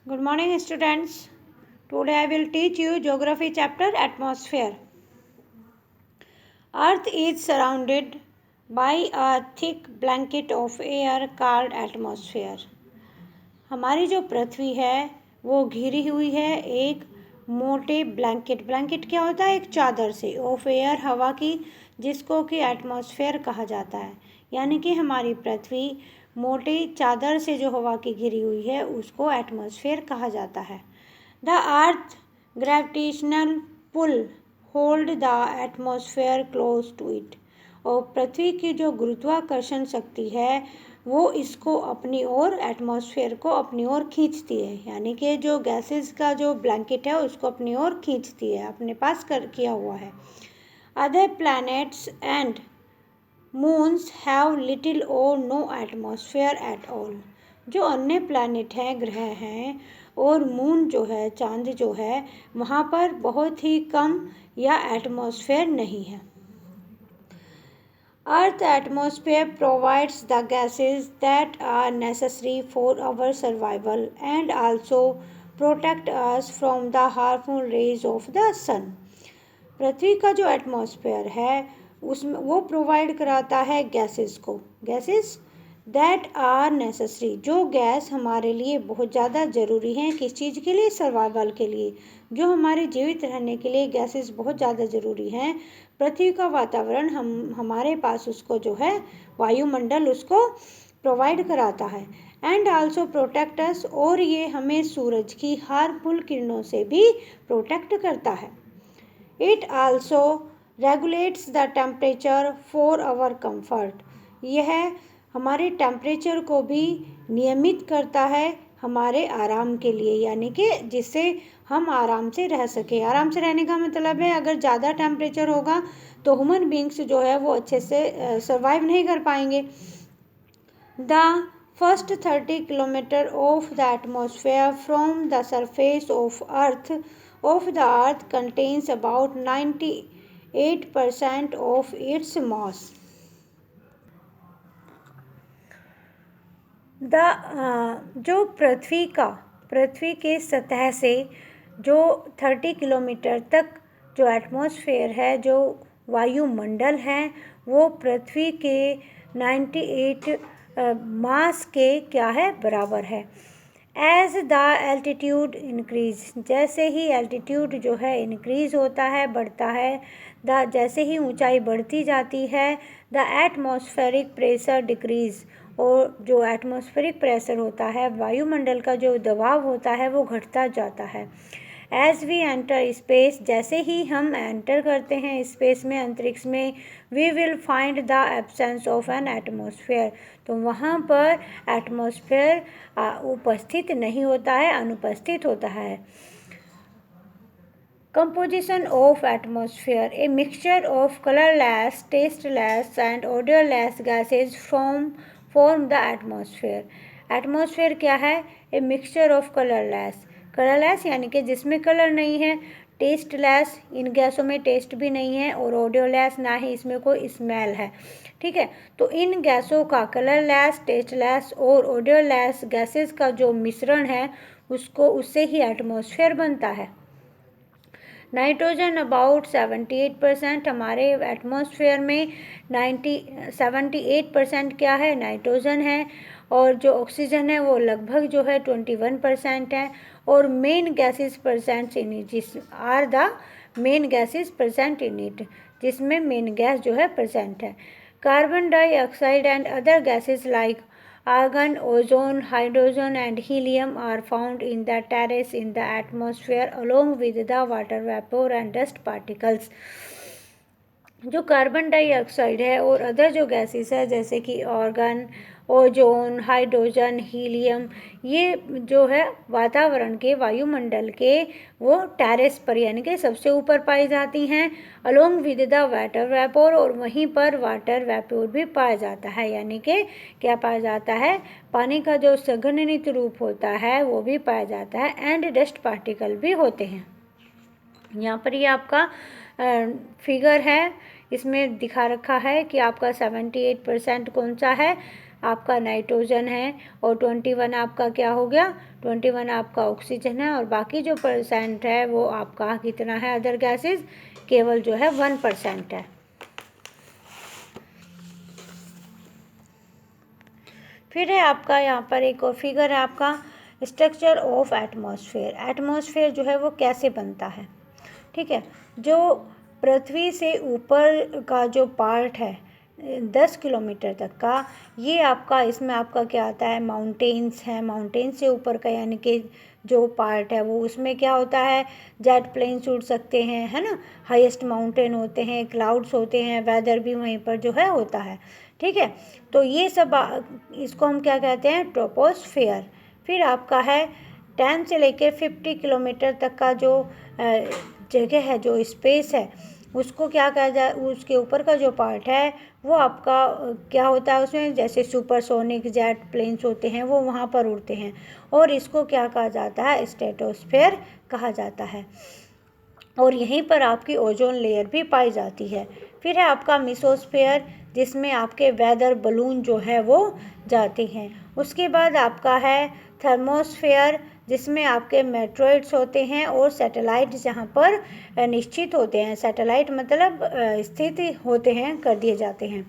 Good morning, students. Today I will teach you Geography chapter Atmosphere. Earth is surrounded by a thick blanket of air called atmosphere. हमारी जो पृथ्वी है वो घिरी हुई है एक मोटे ब्लैंकेट क्या होता है? एक चादर से, ऑफ एयर, हवा की, जिसको कि एटमॉस्फेयर कहा जाता है। यानी कि हमारी पृथ्वी मोटी चादर से जो हवा की घिरी हुई है उसको एटमॉस्फेयर कहा जाता है। The earth gravitational pull hold the atmosphere close to it. और पृथ्वी की जो गुरुत्वाकर्षण शक्ति है वो इसको अपनी ओर, एटमॉस्फेयर को अपनी ओर खींचती है। यानी कि जो गैसेस का जो ब्लैंकेट है उसको अपनी ओर खींचती है, अपने पास किया हुआ है। Other planets and moons have little और नो एटमॉस्फेयर एट ऑल। जो अन्य प्लैनेट हैं, ग्रह हैं, और मून जो है, चांद जो है, वहाँ पर बहुत ही कम या एटमॉस्फेयर नहीं है। Earth atmosphere provides the gases that are necessary for our survival and also protect us from the harmful rays of the sun. पृथ्वी का जो एटमॉस्फेयर है उसमें वो प्रोवाइड कराता है गैसेस को, गैसेस दैट आर नेसेसरी, जो गैस हमारे लिए बहुत ज़्यादा ज़रूरी हैं। किस चीज़ के लिए? सर्वाइवल के लिए। जो हमारे जीवित रहने के लिए गैसेस बहुत ज़्यादा ज़रूरी हैं। पृथ्वी का वातावरण हमारे पास उसको जो है वायुमंडल उसको प्रोवाइड कराता है। एंड आल्सो प्रोटेक्ट अस, और ये हमें सूरज की हार्मफुल किरणों से भी प्रोटेक्ट करता है। It also regulates the temperature for our comfort. यह हमारे टेम्परेचर को भी नियमित करता है हमारे आराम के लिए, यानी कि जिससे हम आराम से रह सके। आराम से रहने का मतलब है अगर ज़्यादा टेम्परेचर होगा तो ह्यूमन बींग्स जो है वो अच्छे से सर्वाइव नहीं कर पाएंगे। The first 30 kilometre of the atmosphere from the surface of the earth contains about 98% of its mass. जो पृथ्वी के सतह से जो 30 किलोमीटर तक जो एटमॉस्फेयर है, जो वायुमंडल है, वो पृथ्वी के 98 मास के क्या है? बराबर है। एज द एल्टीट्यूड इंक्रीज, जैसे ही एल्टीट्यूड जो है इंक्रीज होता है, बढ़ता है, जैसे ही ऊंचाई बढ़ती जाती है, द एटमॉस्फेरिक प्रेशर डिक्रीज, और जो एटमॉस्फेरिक प्रेशर होता है, वायुमंडल का जो दबाव होता है, वो घटता जाता है। एज वी एंटर स्पेस, जैसे ही हम एंटर करते हैं स्पेस में, अंतरिक्ष में, we will find the absence of an atmosphere, तो वहाँ पर एटमॉस्फेयर उपस्थित नहीं होता है, अनुपस्थित होता है। Composition of atmosphere: a mixture of colorless, tasteless and odorless gases form the atmosphere. Atmosphere क्या है? A mixture of colorless यानी कि जिसमें कलर नहीं है, टेस्टलेस, इन गैसों में टेस्ट भी नहीं है, और ऑडियोलेस, ना ही इसमें कोई स्मेल है। ठीक है, तो इन गैसों का, कलरलेस, टेस्टलेस और ऑडियोलेस गैसेस का जो मिश्रण है उससे ही एटमॉस्फेयर बनता है। नाइट्रोजन अबाउट 78%, हमारे एटमॉस्फेयर में 78% क्या है? नाइट्रोजन है। और जो ऑक्सीजन है वो लगभग जो है 21% है। और main gases present in it, are the main gases present in it, जिसमें मेन गैस जो है प्रेजेंट है। Carbon dioxide and other gases like argon, ozone, hydrogen and helium are found in the terrace in the atmosphere along with the water vapor and dust particles. जो carbon dioxide है और other जो gases है जैसे कि organ, ozone, hydrogen, helium, ये जो है वातावरण के, वायुमंडल के वो टेरेस पर यानी कि सबसे ऊपर पाई जाती हैं, along with the water vapour, और वहीं पर वाटर वेपोर भी पाया जाता है। यानी कि क्या पाया जाता है? पानी का जो संघनित रूप होता है वो भी पाया जाता है, एंड डस्ट पार्टिकल भी होते हैं। यहाँ पर ये आपका फिगर है, इसमें दिखा रखा है कि आपका 78% कौन सा है? आपका नाइट्रोजन है और 21 आपका क्या हो गया, 21 आपका ऑक्सीजन है और बाकी जो % है वो आपका कितना है अदर गैसेस, केवल जो है 1% है। फिर है आपका यहाँ पर एक और फिगर है आपका स्ट्रक्चर ऑफ एटमॉस्फेयर। एटमॉस्फेयर जो है वो कैसे बनता है, ठीक है। जो पृथ्वी से ऊपर का जो पार्ट है 10 किलोमीटर तक का, ये आपका इसमें आपका क्या आता है, माउंटेन्स है। माउंटेन्स से ऊपर का यानी कि जो पार्ट है वो उसमें क्या होता है, जेट प्लेन्स उड़ सकते हैं, है ना, हाईएस्ट माउंटेन होते हैं, क्लाउड्स होते हैं, वेदर भी वहीं पर जो है होता है, ठीक है। तो ये सब इसको हम क्या कहते हैं, ट्रोपोस्फेयर। फिर आपका है 10 से लेके 50 किलोमीटर तक का जो जगह है, जो स्पेस है, उसको क्या कहा जाए, उसके ऊपर का जो पार्ट है वो आपका क्या होता है, उसमें जैसे सुपरसोनिक जेट प्लेन्स होते हैं वो वहाँ पर उड़ते हैं और इसको क्या कहा जाता है, स्ट्रेटोस्फेयर कहा जाता है। और यहीं पर आपकी ओजोन लेयर भी पाई जाती है। फिर है आपका मेसोस्फेयर, जिसमें आपके वेदर बलून जो है वो जाते हैं। उसके बाद आपका है थर्मोस्फेयर, जिसमें आपके मेट्रोइड्स होते हैं और सैटेलाइट जहाँ पर निश्चित होते हैं, सैटेलाइट मतलब स्थित होते हैं, कर दिए जाते हैं।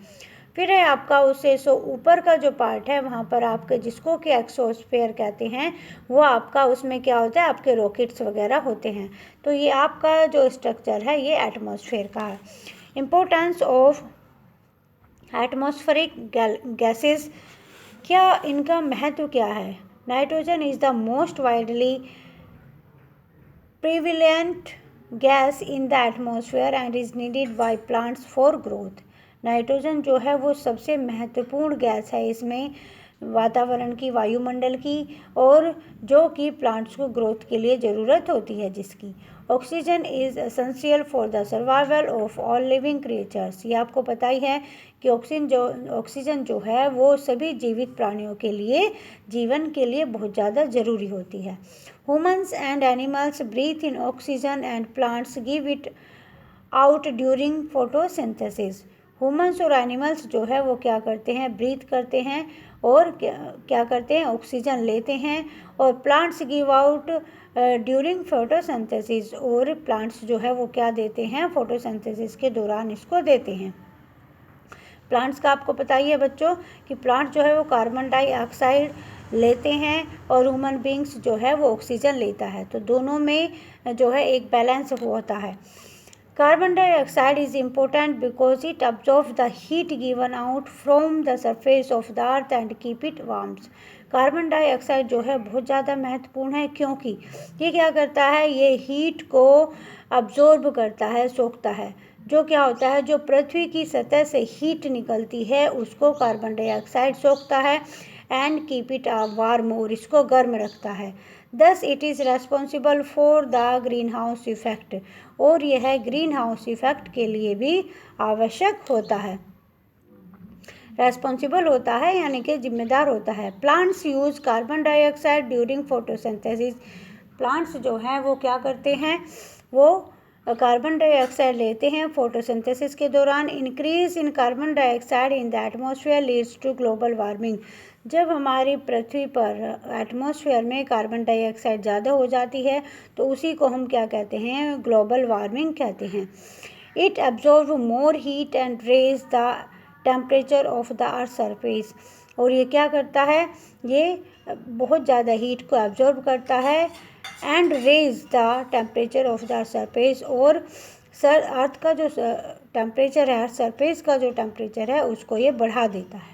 फिर है आपका उससे ऊपर का जो पार्ट है वहाँ पर आपके जिसको कि एक्सोस्फेयर कहते हैं, वो आपका उसमें क्या होता है, आपके रॉकेट्स वगैरह होते हैं। तो ये आपका जो स्ट्रक्चर है ये एटमॉस्फेयर का है। इम्पोर्टेंस ऑफ एटमॉस्फेरिक गैसेस, क्या इनका महत्व क्या है। Nitrogen is the most widely prevalent gas in the atmosphere and is needed by plants for growth. Nitrogen जो है वो सबसे महत्वपूर्ण गैस है इसमें वातावरण की, वायुमंडल की, और जो कि प्लांट्स को ग्रोथ के लिए ज़रूरत होती है जिसकी। Oxygen is essential for the survival of all living creatures. ये आपको पता ही है कि ऑक्सीजन जो है वो सभी जीवित प्राणियों के लिए, जीवन के लिए बहुत ज़्यादा ज़रूरी होती है। Humans and animals breathe in oxygen and plants give it out during photosynthesis. Humans और एनिमल्स जो है वो क्या करते हैं, ब्रीथ करते हैं और क्या करते हैं, ऑक्सीजन लेते हैं, और plants give out during photosynthesis, और प्लांट्स जो है वो क्या देते हैं, फोटोसिंथेसिस के दौरान इसको देते हैं। प्लांट्स का आपको पता ही है बच्चों कि प्लांट जो है वो कार्बन डाइऑक्साइड लेते हैं और ह्यूमन बींग्स जो है वो ऑक्सीजन लेता है, तो दोनों में जो है एक बैलेंस होता है। Carbon dioxide is important because it absorbs the heat given out from the surface of the earth and keep it warm. Carbon dioxide जो है बहुत ज़्यादा महत्वपूर्ण है, क्योंकि ये क्या करता है, ये हीट को अब्जॉर्ब करता है, सोखता है। जो क्या होता है, जो पृथ्वी की सतह से हीट निकलती है उसको कार्बन डाइऑक्साइड सोखता है एंड कीप इट वार्म, और इसको गर्म रखता है। Thus it is responsible for the green house effect, और यह ग्रीन हाउस इफेक्ट के लिए भी आवश्यक होता है, रेस्पॉन्सिबल होता है यानी कि जिम्मेदार होता है। Plants use carbon dioxide during photosynthesis. Plants जो हैं वो क्या करते हैं, वो कार्बन डाइऑक्साइड लेते हैं फोटोसिंथेसिस के दौरान। Increase in carbon dioxide in the atmosphere leads to global warming. जब हमारी पृथ्वी पर एटमॉस्फेयर में कार्बन डाइऑक्साइड ज़्यादा हो जाती है तो उसी को हम क्या कहते हैं, ग्लोबल वार्मिंग कहते हैं। It absorb more heat and raise the temperature of the earth surface, और ये क्या करता है, ये बहुत ज़्यादा हीट को एब्जॉर्ब करता है and raise the temperature of the surface, और अर्थ का जो टेम्परेचर है, अर्थ सरफेस का जो टेम्परेचर है उसको ये बढ़ा देता है।